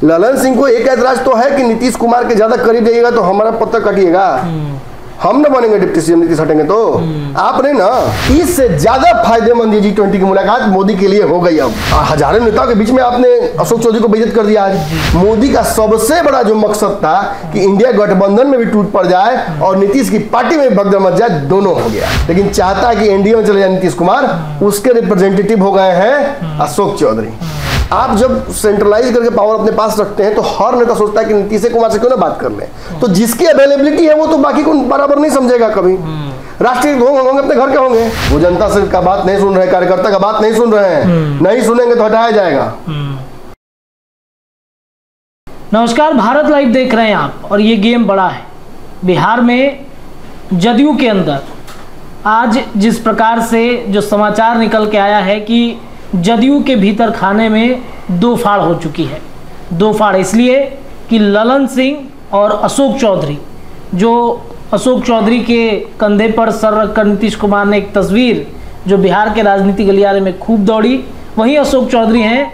ललन सिंह को एक ऐतराज तो है कि नीतीश कुमार के ज्यादा करीब जाइएगा तो हमारा पत्ता कटिएगा, हम न बनेंगे डिप्टी सीएम नीतीश हटेंगे तो आपने ना। इससे ज्यादा फायदेमंद ये G20 की मुलाकात मोदी के लिए हो गई। अब हजारों नेताओं के बीच में आपने अशोक चौधरी को बेइज्जत कर दिया। आज मोदी का सबसे बड़ा जो मकसद था कि इंडिया गठबंधन में भी टूट पड़ जाए और नीतीश की पार्टी में भगदड़ मच जाए, दोनों हो गया। लेकिन चाहता है कि एनडीए में चले जाए नीतीश कुमार, उसके रिप्रेजेंटेटिव हो गए हैं अशोक चौधरी। आप जब सेंट्रलाइज करके पावर अपने पास रखते हैं तो हर नेता सोचता है कि नीतीश कुमार से क्यों ना बात कर ले। तो जिसकी अवेलेबिलिटी है वो तो बाकी को बराबर नहीं समझेगा कभी। राष्ट्रीय होंगे अपने घर के होंगे, वो जनता से का बात नहीं सुन रहे, कार्यकर्ता का बात नहीं सुन रहे हैं, नहीं सुनेंगे तो हटाया जाएगा। नमस्कार, भारत लाइव देख रहे हैं आप और ये गेम बड़ा है। बिहार में जदयू के अंदर आज जिस प्रकार से जो समाचार निकल के आया है कि जदयू के भीतर खाने में दो फाड़ हो चुकी है। दो फाड़ इसलिए कि ललन सिंह और अशोक चौधरी, जो अशोक चौधरी के कंधे पर सर रखकर नीतीश कुमार ने एक तस्वीर जो बिहार के राजनीतिक गलियारे में खूब दौड़ी, वहीं अशोक चौधरी हैं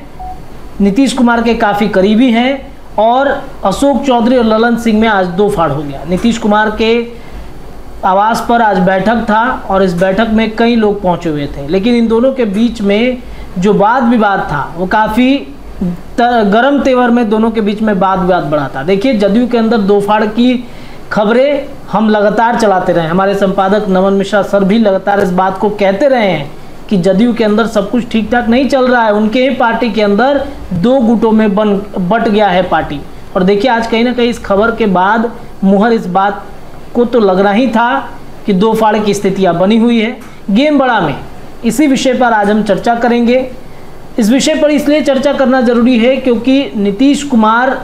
नीतीश कुमार के काफ़ी करीबी हैं और अशोक चौधरी और ललन सिंह में आज दो फाड़ हो गया। नीतीश कुमार के आवास पर आज बैठक था और इस बैठक में कई लोग पहुंचे हुए थे, लेकिन इन दोनों के बीच में जो वाद विवाद था वो काफ़ी गर्म तेवर में दोनों के बीच में वाद विवाद बढ़ा था। देखिए, जदयू के अंदर दो फाड़ की खबरें हम लगातार चलाते रहे, हमारे संपादक नमन मिश्रा सर भी लगातार इस बात को कहते रहे हैं कि जदयू के अंदर सब कुछ ठीक ठाक नहीं चल रहा है। उनके ही पार्टी के अंदर दो गुटों में बट गया है पार्टी। और देखिए, आज कहीं ना कहीं इस खबर के बाद मुहर इस बात को तो लगना ही था कि दो फाड़ की स्थितियाँ बनी हुई है। गेम बड़ा में इसी विषय पर आज हम चर्चा करेंगे। इस विषय पर इसलिए चर्चा करना जरूरी है क्योंकि नीतीश कुमार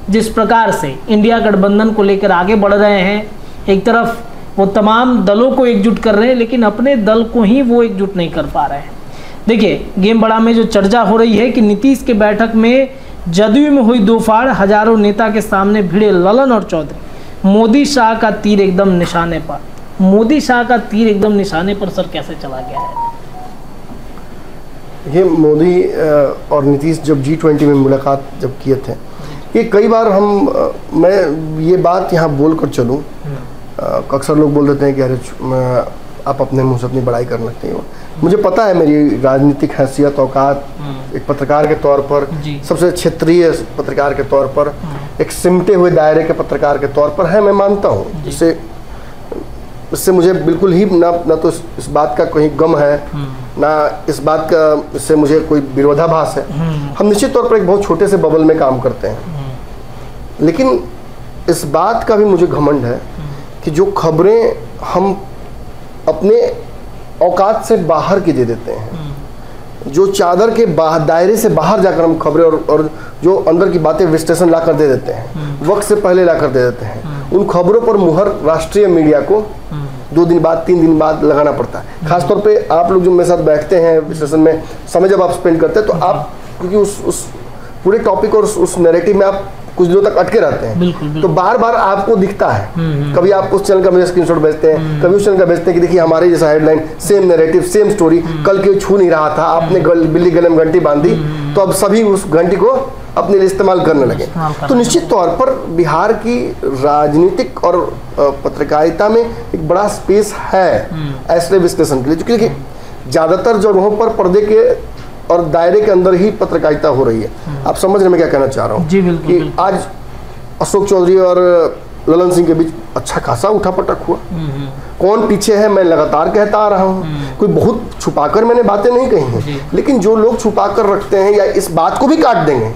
जिस प्रकार से इंडिया गठबंधन को लेकर आगे बढ़ रहे हैं, एक तरफ वो तमाम दलों को एकजुट कर रहे हैं, लेकिन अपने दल को ही वो एकजुट नहीं कर पा रहे हैं। देखिए, गेम बड़ा में जो चर्चा हो रही है कि नीतीश के बैठक में जदयू में हुई दो फाड़, हजारों नेता के सामने भिड़े ललन और चौधरी। मोदी शाह का तीर एकदम निशाने पर, मोदी शाह का तीर एकदम निशाने पर सर कैसे चला गया है? ये मोदी और नीतीश जब G20 में मुलाकात जब किए थे, ये कई बार मैं ये बात यहाँ बोल कर चलूँ, अक्सर लोग बोल देते हैं कि अरे आप अपने मुँह से अपनी बड़ाई कर लगते हैं। मुझे पता है मेरी राजनीतिक हैसियत औकात एक पत्रकार के तौर पर, सबसे क्षेत्रीय पत्रकार के तौर पर, एक सिमटे हुए दायरे के पत्रकार के तौर पर है, मैं मानता हूँ। इससे मुझे बिल्कुल ही ना तो इस बात का कोई गम है, ना इस बात का इससे मुझे कोई विरोधाभास है। हम निश्चित तौर पर एक बहुत छोटे से बबल में काम करते हैं, लेकिन इस बात का भी मुझे घमंड है कि जो खबरें हम अपने औकात से बाहर की दे देते हैं, जो चादर के दायरे से बाहर जाकर हम खबरें और जो अंदर की बातें विश्लेषण ला कर दे देते हैं, वक्त से पहले ला कर दे देते हैं, उन खबरों पर मुहर राष्ट्रीय मीडिया को 2 दिन बाद 3 दिन बाद लगाना पड़ता है। खासतौर पे आप लोग जो मेरे साथ बैठते हैं विश्लेषण में समय जब आप स्पेंड करते हैं, तो आप क्योंकि उस पूरे टॉपिक और उस नैरेटिव में आप कुछ दिनों तक अटके रहते हैं, बिल्कुल। तो बार बार आपको दिखता है। कभी आप उस चैनल का मुझे स्क्रीनशॉट भेजते हैं, कभी उस चैनल का भेजते हैं कि देखिए हमारे जैसा headline, same narrative, same story, कल के छू नहीं रहा था, आपने बिल्ली गले में घंटी बांधी, तो अब सभी उस घंटी को अपने लिए इस्तेमाल करने लगे। तो निश्चित तौर पर बिहार की राजनीतिक और पत्रकारिता में एक बड़ा स्पेस है ऐसे विश्लेषण के लिए, क्योंकि ज़्यादातर जगहों पर पर्दे के और दायरे के अंदर ही पत्रकारिता हो रही है। आप समझ रहे मैं क्या कहना चाह रहा हूँ कि आज अशोक चौधरी और ललन सिंह के बीच अच्छा खासा उठापटक हुआ। कौन पीछे है मैं लगातार कहता आ रहा हूँ, कोई बहुत छुपाकर मैंने बातें नहीं कही हैं, लेकिन जो लोग छुपा कर रखते हैं या इस बात को भी काट देंगे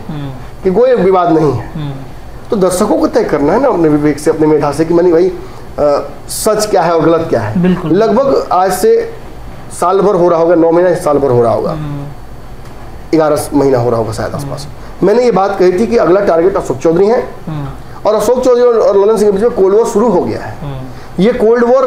कि कोई विवाद नहीं है, तो दर्शकों को तय करना है ना अपने विवेक से, अपने मेधा से कि मैंने भाई सच क्या है और गलत क्या है। लगभग आज से साल भर हो रहा होगा, 9 महीना साल भर हो रहा होगा, 11 महीना हो रहा होगा शायद आसपास, मैंने ये बात कही थी कि अगला टारगेट अशोक चौधरी है और अशोक चौधरी और ललन सिंह के बीच में कोल्ड वॉर शुरू हो गया है। ये कोल्ड वॉर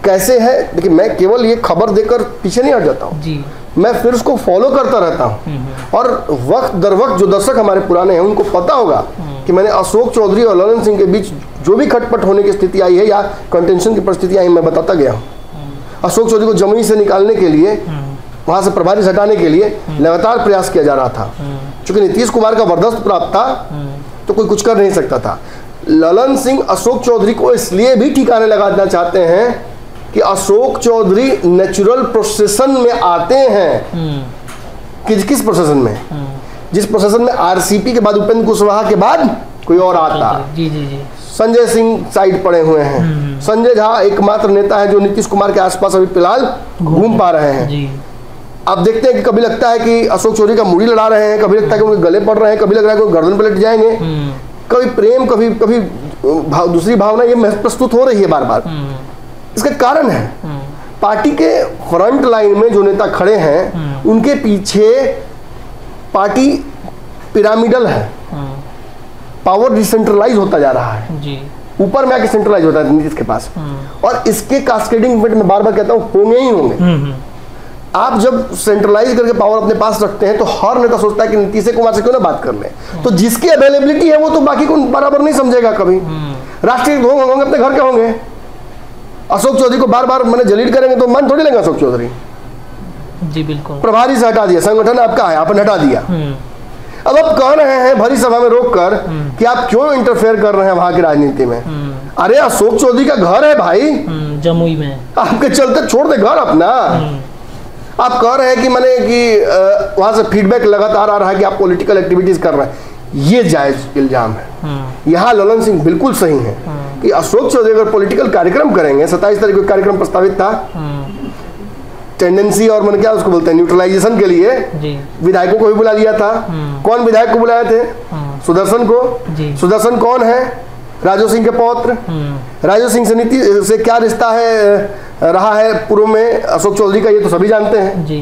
कैसे है, देखिए मैं केवल ये खबर देकर पीछे नहीं हट जाता हूँ, मैं फिर उसको फॉलो करता रहता हूँ और वक्त दर वक्त जो दर्शक हमारे पुराने हैं उनको पता होगा कि मैंने अशोक चौधरी और ललन सिंह के बीच जो भी खटपट होने की स्थिति आई है या कंटेंशन की परिस्थिति आई, मैं बताता गया हूँ। अशोक चौधरी को जमीन से निकालने के लिए, वहाँ से प्रभारी हटाने के लिए लगातार प्रयास किया जा रहा था। चूंकि नीतीश कुमार का बर्दाश्त प्राप्त था तो कोई कुछ कर नहीं सकता था। ललन सिंह अशोक चौधरी को इसलिए भी ठिकाने लगाना चाहते हैं कि अशोक चौधरी नेचुरल प्रोसेशन में आते हैं। किस प्रोसेशन में? जिस प्रोसेशन में आरसीपी के बाद उपेंद्र कुशवाहा के बाद कोई और आता। जी जी जी। संजय सिंह साइड पड़े हुए हैं। संजय झा एकमात्र नेता है जो नीतीश कुमार के आसपास अभी फिलहाल घूम पा रहे हैं। जी। आप देखते हैं कि कभी लगता है कि अशोक चौधरी का मुड़ी लड़ा रहे हैं, कभी लगता है कि उनके गले पड़ रहे हैं, कभी लग रहा है कि गर्दन पे लट जाएंगे, कभी प्रेम, कभी कभी दूसरी भावना ये प्रस्तुत हो रही है बार बार। इसका कारण है पार्टी के फ्रंट लाइन में जो नेता खड़े हैं उनके पीछे पार्टी पिरामिडल है, पावर डिसेंट्रलाइज होता जा रहा है जी। ऊपर में आके सेंट्रलाइज होता है नीतीश के पास, और इसके कास्केडिंग इफेक्ट मैं बार बार कहता हूँ होंगे ही होंगे। आप जब सेंट्रलाइज करके पावर अपने पास रखते हैं तो हर नेता सोचता है कि नीतीश कुमार से क्यों ना बात कर ले, तो जिसकी अवेलेबिलिटी है वो तो बाकी को बराबर नहीं समझेगा। कभी राष्ट्रीय होंगे अपने घर के होंगे, अशोक चौधरी को बार बार मैंने जलील करेंगे तो मन थोड़ी लेंगे अशोक चौधरी जी। बिल्कुल। प्रभारी से हटा दिया, संगठन आपका है, आपने हटा दिया। अब आप कह रहे हैं भरी सभा में रोककर कि आप क्यों इंटरफेयर कर रहे हैं वहां की राजनीति में। अरे अशोक चौधरी का घर है भाई जमुई में, आपके चलते छोड़ दे घर अपना। आप कह रहे हैं कि मैंने कि वहां से फीडबैक लगातार आ रहा है कि आप पॉलिटिकल एक्टिविटीज कर रहे हैं, ये जायज इल्जाम है। यहाँ ललन सिंह बिल्कुल सही है कि अशोक चौधरी अगर पॉलिटिकल कार्यक्रम करेंगे, 27 तारीख को कार्यक्रम प्रस्तावित था टेंडेंसी और मैंने क्या उसको बोलते हैं न्यूट्रलाइजेशन के लिए, विधायकों को भी बुला लिया था। कौन विधायक को बुलाए थे? सुदर्शन को। सुदर्शन कौन है? राजू सिंह के पौत्र। राजू सिंह से नीति से क्या रिश्ता है रहा है पूर्व में अशोक चौधरी का, ये तो सभी जानते हैं जी।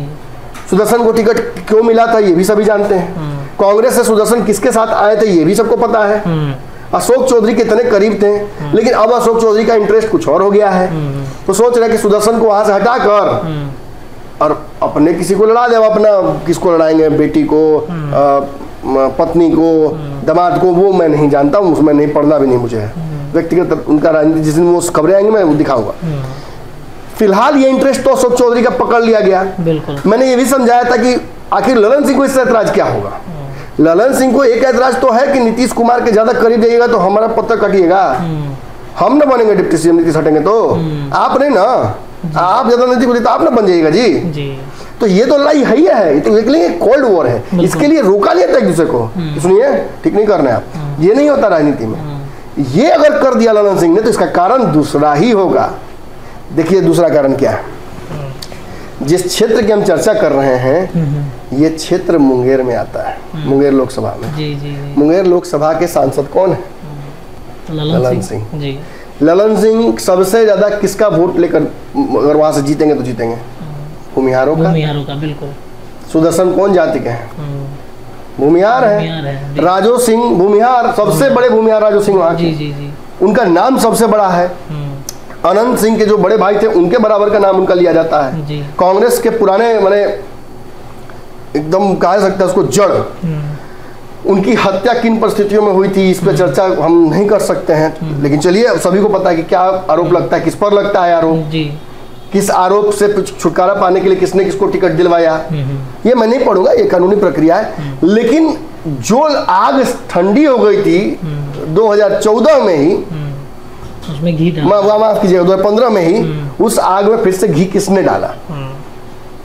सुदर्शन को टिकट क्यों मिला था ये भी सभी जानते हैं। कांग्रेस से सुदर्शन किसके साथ आए थे ये भी सबको पता है। अशोक चौधरी कितने करीब थे, लेकिन अब अशोक चौधरी का इंटरेस्ट कुछ और हो गया है। तो सोच रहे कि सुदर्शन को वहां से हटाकर और अपने किसी को लड़ा दे। अपना किसको लड़ाएंगे? बेटी को, पत्नी को, दामाद को, वो मैं नहीं जानता हूँ, उसमें नहीं पढ़ना भी नहीं मुझे व्यक्तिगत उनका राजनीति। जिस दिन वो खबरें आएंगी मैं वो दिखाऊंगा। फिलहाल ये इंटरेस्ट तो अशोक चौधरी का पकड़ लिया गया। बिल्कुल। मैंने ये भी समझाया था कि आखिर ललन सिंह को इससे ऐतराज क्या होगा। ललन सिंह को एक ऐतराज तो है कि नीतीश कुमार के ज्यादा करीब जाइएगा तो हमारा पत्ता कटिएगा, हम ना बनेंगे डिप्टी सीएम, नीतीश हटेंगे तो आप नहीं ना, आप ज्यादा नजदीक होते तो आप ना बन जाइएगा जी। तो ये तो लड़ाई है ही है, तो इसके लिए कोल्ड वॉर है, इसके लिए रोका नहीं था एक दूसरे को। सुनिए, ठीक नहीं करना है आप, ये नहीं होता राजनीति में। ये अगर कर दिया ललन सिंह ने तो इसका कारण दूसरा ही होगा। देखिए दूसरा कारण क्या है। जिस क्षेत्र की हम चर्चा कर रहे हैं ये क्षेत्र मुंगेर में आता है, मुंगेर लोकसभा में। जी। मुंगेर लोकसभा के सांसद कौन है? ललन सिंह जी। ललन सिंह सबसे ज्यादा किसका वोट लेकर अगर वहां से जीतेंगे तो जीतेंगे? भूमिहारों का। बिल्कुल। सुदर्शन कौन जाति के हैं? भूमिहार है। राजू सिंह भूमिहार, सबसे बड़े भूमिहार राजू सिंह वहां के, उनका नाम सबसे बड़ा है। अनंत सिंह के जो बड़े भाई थे उनके बराबर का नाम उनका लिया जाता है। कांग्रेस के पुराने मैंने एकदम कहा सकता है उसको जड़। उनकी हत्या किन परिस्थितियों में हुई थी इस पर चर्चा हम नहीं कर सकते हैं, लेकिन चलिए सभी को पता है कि क्या आरोप लगता है, किस पर लगता है आरोप, किस आरोप से छुटकारा पाने के लिए किसने किसको टिकट दिलवाया, ये मैं नहीं पढ़ूंगा, ये कानूनी प्रक्रिया है। लेकिन जो आग ठंडी हो गई थी 2014 में ही, उसमें घी माफ कीजिएगा 2015 में ही, उस आग में फिर से घी किसने डाला?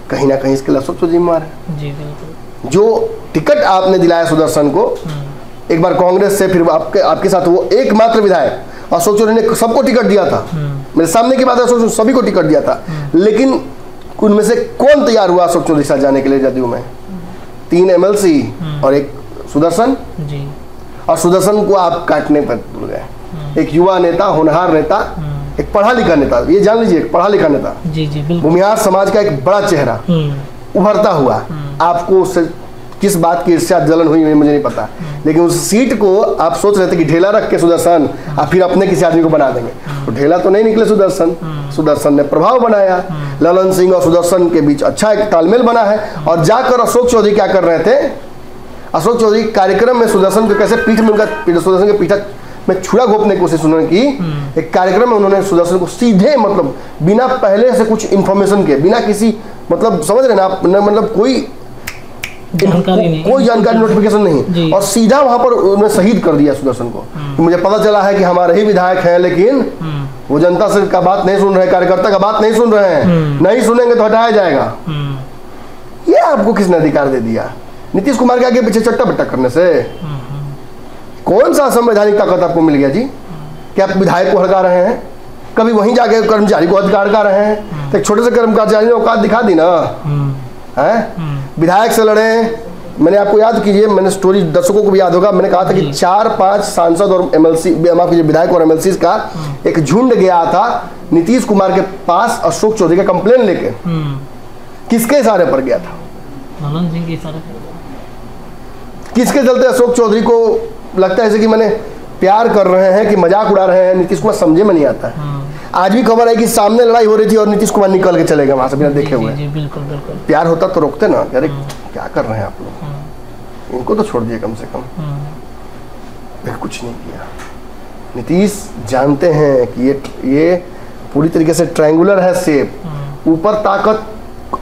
कहीं ना कहीं इसके लिए अशोक चौधरी जिम्मेदार है जी। बिल्कुल। जो टिकट आपने दिलाया सुदर्शन को, एक बार कांग्रेस से, फिर आपके साथ वो एकमात्र विधायक अशोक चौधरी ने सबको टिकट दिया था। मेरे सामने की बात है, अशोक सभी को टिकट दिया था, लेकिन उनमें से कौन तैयार हुआ अशोक चौधरी साथ जाने के लिए जदयू में? 3 MLC और एक सुदर्शन जी। और सुदर्शन को आप काटने पर भूल गए। एक युवा नेता, होनहार नेता, एक पढ़ा लिखा नेता, ये जान लीजिए, एक पढ़ा लिखा नेता जी। भूमिहार समाज का एक बड़ा चेहरा उभरता हुआ। आपको उससे किस बात की ईर्ष्या जलन हुई मुझे नहीं पता, लेकिन उस सीट को आप सोच रहे थे कि ढेला रख के सुदर्शन आप फिर अपने किसी आदमी को बना देंगे, तो ढेला तो नहीं निकले सुदर्शन। सुदर्शन ने प्रभाव बनाया, ललन सिंह और सुदर्शन के बीच अच्छा एक तालमेल बना है। और जाकर अशोक चौधरी क्या कर रहे थे? अशोक चौधरी कार्यक्रम में सुदर्शन को कैसे पीठ में उनका सुदर्शन के पीठा में छुरा घोपने की कोशिश उन्होंने की। एक कार्यक्रम में उन्होंने सुदर्शन को सीधे, मतलब बिना पहले से कुछ इन्फॉर्मेशन के, बिना किसी, मतलब समझ रहे ना आप, मतलब कोई जानकारी नहीं, कोई जानकारी नोटिफिकेशन नहीं, और सीधा वहां पर उन्होंने शहीद कर दिया सुदर्शन को। कि मुझे पता चला है कि हमारे ही विधायक हैं, लेकिन वो जनता से का बात नहीं सुन रहे, कार्यकर्ता का बात नहीं सुन रहे हैं, नहीं सुनेंगे तो हटाया जाएगा। ये आपको किसने अधिकार दे दिया? नीतीश कुमार के आगे पीछे चट्टा बट्टा करने से? कौन सा संवैधानिक ताकत आपको मिल गया जी कि आप विधायक को हड़का रहे हैं? कभी वहीं जाके कर्मचारी को हड़का रहे हैं? तो एक छोटे से कर्मचारी ने औकात दिखा दी ना है। विधायक से लड़े, मैंने आपको याद कीजिए, मैंने स्टोरी दर्शकों को भी याद होगा, मैंने कहा था कि 4-5 सांसद और एमएलसी, माफ कीजिए, विधायक और एमएलसी का एक झुंड गया था नीतीश कुमार के पास अशोक चौधरी का कंप्लेन लेके। किसके इशारे पर गया था? ललन सिंह के इशारे पर। किसके चलते अशोक चौधरी को लगता है जैसे कि मैंने प्यार कर रहे हैं कि मजाक उड़ा रहे हैं? नीतीश कुमार समझे में नहीं आता है। आज भी खबर है कि सामने लड़ाई हो रही थी और नीतीश कुमार निकल के चले गए वहां से बिना देखे हुए। बिल्कुल बिल्कुल। प्यार होता तो रोकते ना, अरे क्या कर रहे हैं आप लोग, इनको तो छोड़ दिए कम से कम। फिर कुछ नहीं किया। नीतीश जानते हैं कि ये पूरी तरीके से ट्रायंगुलर है शेप, ऊपर ताकत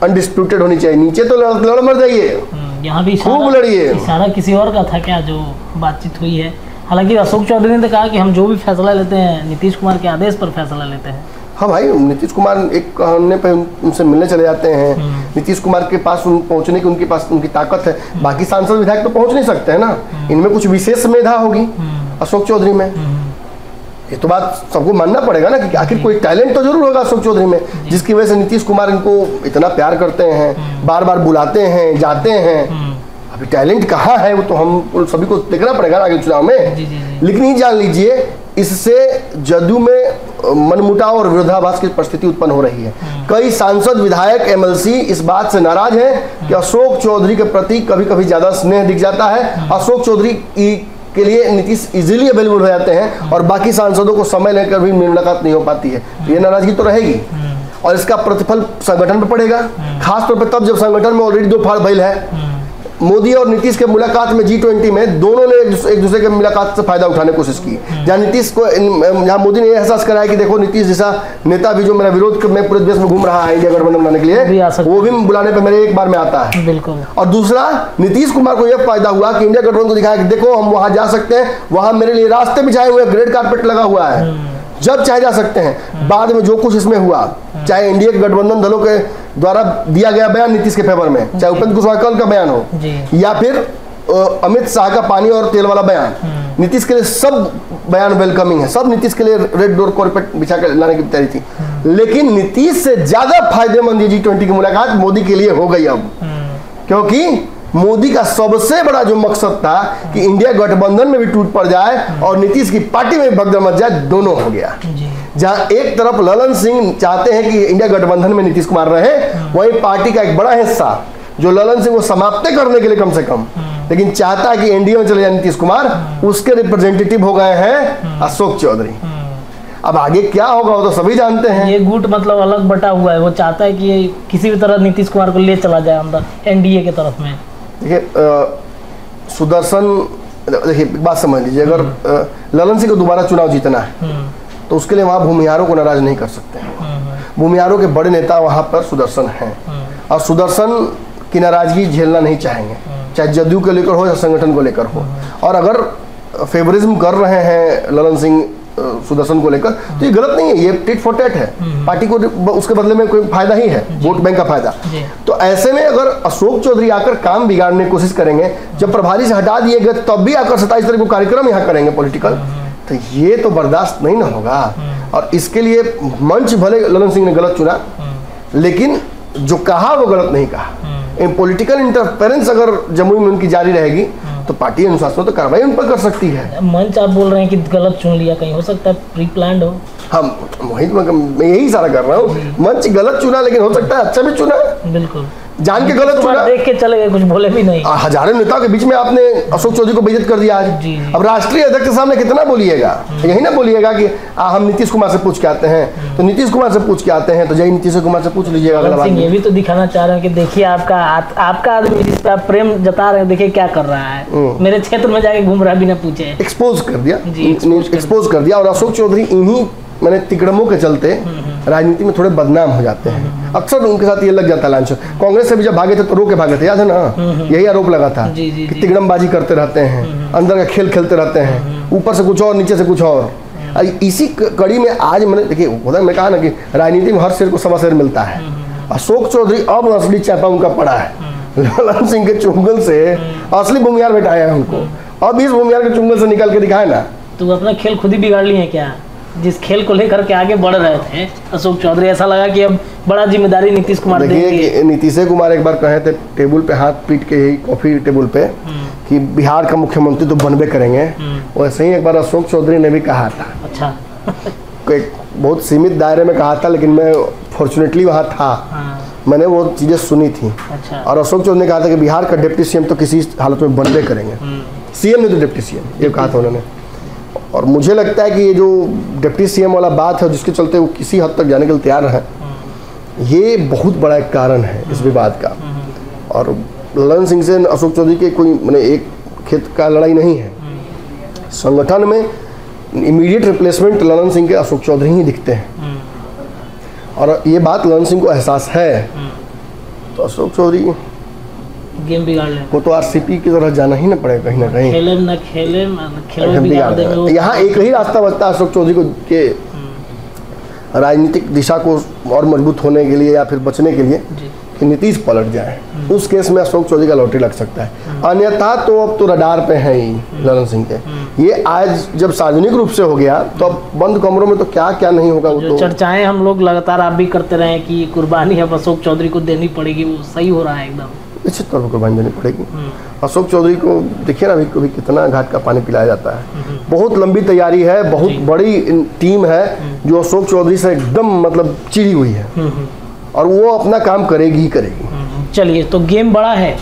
अनडिस्प्यूटेड होनी चाहिए, नीचे तो लड़ मर जाइए, यहाँ भी खूब लड़िए। इशारा किसी और का था क्या जो बातचीत हुई है? हालांकि अशोक चौधरी ने तो कहा कि हम जो भी फैसला लेते हैं नीतीश कुमार के आदेश पर फैसला लेते हैं। हाँ भाई, नीतीश कुमार एक कहने पे उनसे मिलने चले जाते हैं। नीतीश कुमार के पास पहुंचने की उनके पास उनकी ताकत है, बाकी सांसद विधायक तो पहुंच नहीं सकते हैं ना। इनमें कुछ विशेष मेधा होगी अशोक चौधरी में, ये तो बात सबको मानना पड़ेगा ना कि आखिर कोई टैलेंट तो जरूर होगा अशोक चौधरी में, जिसकी वजह से नीतीश कुमार इनको इतना प्यार करते हैं, बार बार बुलाते हैं, जाते हैं। अभी टैलेंट कहाँ है वो तो हम सभी को देखना पड़ेगा आगे चुनाव में। लेकिन ये जान लीजिए, इससे जदयू में मनमुटाव और विरोधाभास की परिस्थिति उत्पन्न हो रही है। कई सांसद, विधायक, एमएलसी इस बात से नाराज हैं कि अशोक चौधरी के प्रति कभी कभी ज्यादा स्नेह दिख जाता है। अशोक चौधरी के लिए नीतीश इजीली अवेलेबल हो जाते हैं और बाकी सांसदों को समय लेकर भी मुलाकात नहीं हो पाती है। तो ये नाराजगी तो रहेगी और इसका प्रतिफल संगठन पर पड़ेगा, खासतौर पर तब जब संगठन में ऑलरेडी 2 फाड़ भइल है। मोदी और नीतीश के मुलाकात में G20 में दोनों ने एक दूसरे के मुलाकात से फायदा उठाने की कोशिश की। जहाँ नीतीश को, जहाँ मोदी ने यह एहसास कराया कि देखो नीतीश जैसा नेता भी जो मेरा विरोध में पूरे देश में घूम रहा है इंडिया गठबंधन बनाने के लिए, वो भी बुलाने पे मेरे एक बार में आता है। बिल्कुल। और दूसरा, नीतीश कुमार को यह फायदा हुआ कि इंडिया गठबंधन को दिखाया कि देखो हम वहां जा सकते हैं, वहां मेरे लिए रास्ते बिछाए हुए, ग्रेड कारपेट लगा हुआ है, जब चाहे जा सकते हैं। बाद में जो कुछ इसमें हुआ, चाहे इंडिया के गठबंधन दलों के द्वारा दिया गया बयान नीतीश के फेवर में, चाहे उपेंद्र कुशवाहा का बयान हो या फिर अमित शाह का पानी और तेल वाला बयान, नीतीश के लिए सब बयान वेलकमिंग है, सब नीतीश के लिए रेड डोर कॉर्पेट बिछा कर लाने की तैयारी थी। लेकिन नीतीश से ज्यादा फायदेमंद ये G20 की मुलाकात मोदी के लिए हो गई अब, क्योंकि मोदी का सबसे बड़ा जो मकसद था कि इंडिया गठबंधन में भी टूट पड़ जाए और नीतीश की पार्टी में भगदड़ मच जाए, दोनों हो गया। जहां एक तरफ ललन सिंह चाहते हैं कि इंडिया गठबंधन में नीतीश कुमार रहे, वहीं पार्टी का एक बड़ा हिस्सा जो ललन सिंह को समाप्त करने के लिए कम से कम, लेकिन चाहता है कि एनडीए में चले जाए नीतीश कुमार, उसके रिप्रेजेंटेटिव हो गए हैं अशोक चौधरी। अब आगे क्या होगा वो तो सभी जानते हैं। ये गुट मतलब अलग बटा हुआ है, वो चाहता है कि किसी भी तरह नीतीश कुमार को ले चला जाए अंदर एनडीए के तरफ में। देखिए सुदर्शन, देखिए बात समझ लीजिए, अगर ललन सिंह को दोबारा चुनाव जीतना है तो उसके लिए वहाँ भूमिहारों को नाराज नहीं कर सकते हैं। भूमिहारों के बड़े नेता वहाँ पर सुदर्शन हैं और सुदर्शन की नाराजगी झेलना नहीं चाहेंगे, चाहे जदयू को लेकर हो या संगठन को लेकर हो। और अगर फेवरिज्म कर रहे हैं ललन सिंह सुदर्शन को लेकर तो ये गलत नहीं है, ये टिट फॉर टैट है, पार्टी को उसके बदले में कोई फायदा ही है, वोट बैंक का फायदा। तो ऐसे में अगर अशोक चौधरी आकर काम बिगाड़ने की कोशिश करेंगे, जब प्रभारी से हटा दिए गए तब भी आकर 27 तारीख को कार्यक्रम यहाँ करेंगे पॉलिटिकल, तो ये तो बर्दाश्त नहीं ना होगा। और इसके लिए मंच भले ललन सिंह ने गलत चुना, लेकिन जो कहा वो गलत नहीं कहा। पॉलिटिकल इंटरफेरेंस अगर जमुई में उनकी जारी रहेगी तो पार्टी अनुशासन तो कार्रवाई उन पर कर सकती है। मंच आप बोल रहे हैं कि गलत चुन लिया, कहीं हो सकता है प्री प्लान्ड हो। हम वही मैं यही इशारा कर रहा हूँ, मंच गलत चुना लेकिन हो सकता है अच्छा भी चुना। बिल्कुल, जान के गलत चुना, देख के चले गए, कुछ बोले भी नहीं। हजारों नेताओं के बीच में आपने अशोक चौधरी को बेइज्जत कर दिया आज। अब राष्ट्रीय अध्यक्ष के सामने कितना बोलिएगा, यही ना बोलिएगा कि हम नीतीश कुमार से पूछ के आते हैं, तो नीतीश कुमार से पूछ के आते हैं तो जय नीतीश कुमार से पूछ लीजिएगा। अगला बात ये भी तो दिखाना चाह रहे हैं कि देखिए आपका आदमी जिस पर आप प्रेम जता रहे हैं, देखिए क्या कर रहा है, मेरे क्षेत्र में जाके घूम रहा है बिना पूछे। एक्सपोज कर दिया, एक्सपोज कर दिया। और अशोक चौधरी इन्हीं मैंने तिकड़मों के चलते राजनीति में थोड़े बदनाम हो जाते हैं। अक्सर उनके साथ ये लग जाता है लांछन। कांग्रेस से भी जब भागे थे तो रो के भागे थे, याद है ना? यही आरोप लगा था कि तिगड़मबाजी करते रहते हैं, अंदर का खेल खेलते रहते हैं, ऊपर से कुछ और नीचे से कुछ और। इसी कड़ी में आज मैंने देखिए, मैं कहा ना कि राजनीति में हर शेर को सवा शेर मिलता है। अशोक चौधरी अब असली चापा उनका पड़ा है। ललन सिंह के चुंगल से असली भूमियार बैठाया है उनको। अब इस भूमियार के चुंगल से निकाल के दिखाए ना। तो अपना खेल खुद ही बिगाड़ लिए हैं क्या? जिस खेल को लेकर के आगे बढ़ रहे थे अशोक चौधरी, ऐसा लगा कि अब बड़ा जिम्मेदारी नीतीश कुमार देंगे। देखिए, नीतीश कुमार एक बार कहे थे टेबल पे हाथ पीट के, यही कॉफी टेबल पे, कि बिहार का मुख्यमंत्री तो बनबे करेंगे। वैसे ही एक बार अशोक चौधरी ने भी कहा था। अच्छा। एक बहुत सीमित दायरे में कहा था, लेकिन मैं फॉर्चुनेटली वहाँ था। मैंने वो चीज़ें सुनी थी। अच्छा। और अशोक चौधरी ने कहा था कि बिहार का डिप्टी सीएम तो किसी हालत में बनबे करेंगे। सीएम नहीं तो डिप्टी सीएम, ये कहा था उन्होंने। और मुझे लगता है कि ये जो डिप्टी सीएम वाला बात है, जिसके चलते वो किसी हद तक जाने के लिए तैयार है, ये बहुत बड़ा एक कारण है इस विवाद का। और ललन सिंह से अशोक चौधरी के कोई मैंने एक खेत का लड़ाई नहीं है। संगठन में इमीडिएट रिप्लेसमेंट ललन सिंह के अशोक चौधरी ही दिखते हैं। और ये बात ललन सिंह को एहसास है, तो अशोक चौधरी गेम बिगाड़ ले को तो आरसीपी की तरह जाना ही ना पड़ेगा कहीं ना कहीं। खेले न खेले, बिगाड़ देंगे। यहाँ एक ही रास्ता बचता है अशोक चौधरी को के राजनीतिक दिशा को और मजबूत होने के लिए या फिर बचने के लिए, कि नीतीश पलट जाए। उस केस में अशोक चौधरी का लॉटरी लग सकता है। अन्यथा तो अब तो रडार पे है ही ललन सिंह के। ये आज जब सार्वजनिक रूप से हो गया तो अब बंद कमरों में तो क्या क्या नहीं होगा। वो तो चर्चाएं हम लोग लगातार आप भी करते रहे कि कुर्बानी अब अशोक चौधरी को देनी पड़ेगी, वो सही हो रहा है एकदम निश्चित तौर पर कुर्बानी देनी पड़ेगी। अशोक चौधरी को देखिए ना, अभी कितना घाट का पानी पिलाया जाता है। बहुत लंबी तैयारी है, बहुत बड़ी टीम है जो अशोक चौधरी से एकदम मतलब चिड़ी हुई है, और वो अपना काम करेगी ही करेगी। चलिए, तो गेम बड़ा है,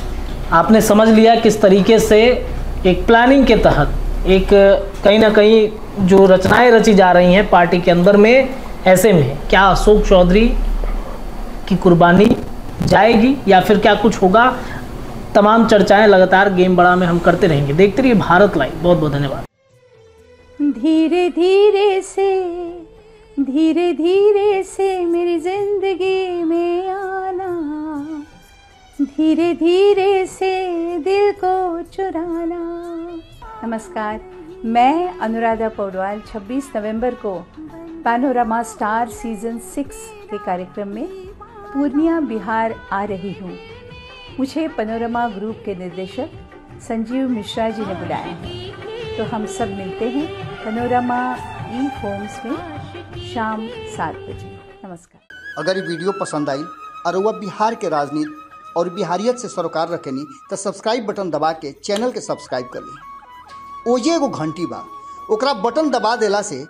आपने समझ लिया किस तरीके से एक प्लानिंग के तहत एक कहीं ना कहीं जो रचनाएं रची जा रही हैं पार्टी के अंदर में। ऐसे में क्या अशोक चौधरी की कुर्बानी जाएगी या फिर क्या कुछ होगा? तमाम चर्चाएं लगातार गेम बड़ा में हम करते रहेंगे। देखते रहिए भारत लाइव। बहुत बहुत धन्यवाद। धीरे धीरे से मेरी जिंदगी में आना, धीरे धीरे से दिल को चुराना। नमस्कार, मैं अनुराधा पौडवाल 26 नवंबर को पैनोरमा स्टार सीजन 6 के कार्यक्रम में पूर्णिया बिहार आ रही हूँ। मुझे पैनोरमा ग्रुप के निर्देशक संजीव मिश्रा जी ने बुलाया है, तो हम सब मिलते हैं पैनोरमा ई होम्स में शाम 7 बजे। नमस्कार। अगर ये वीडियो पसंद आई और वह बिहार के राजनीति और बिहारियत से सरोकार रखेनी तो सब्सक्राइब बटन दबा के चैनल के सब्सक्राइब कर ली। ओजे एगो घंटी बा, ओकरा बटन दबा देला से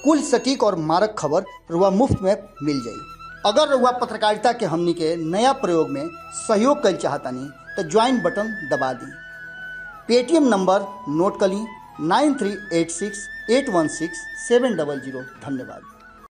कुल सटीक और मारक खबर रुआ मुफ्त में मिल जाई। अगर रुआ पत्रकारिता के हमनी के नया प्रयोग में सहयोग कर चाहतानी तो ज्वाइन बटन दबा दी। पेटीएम नंबर नोट कर ली 9386816700। धन्यवाद।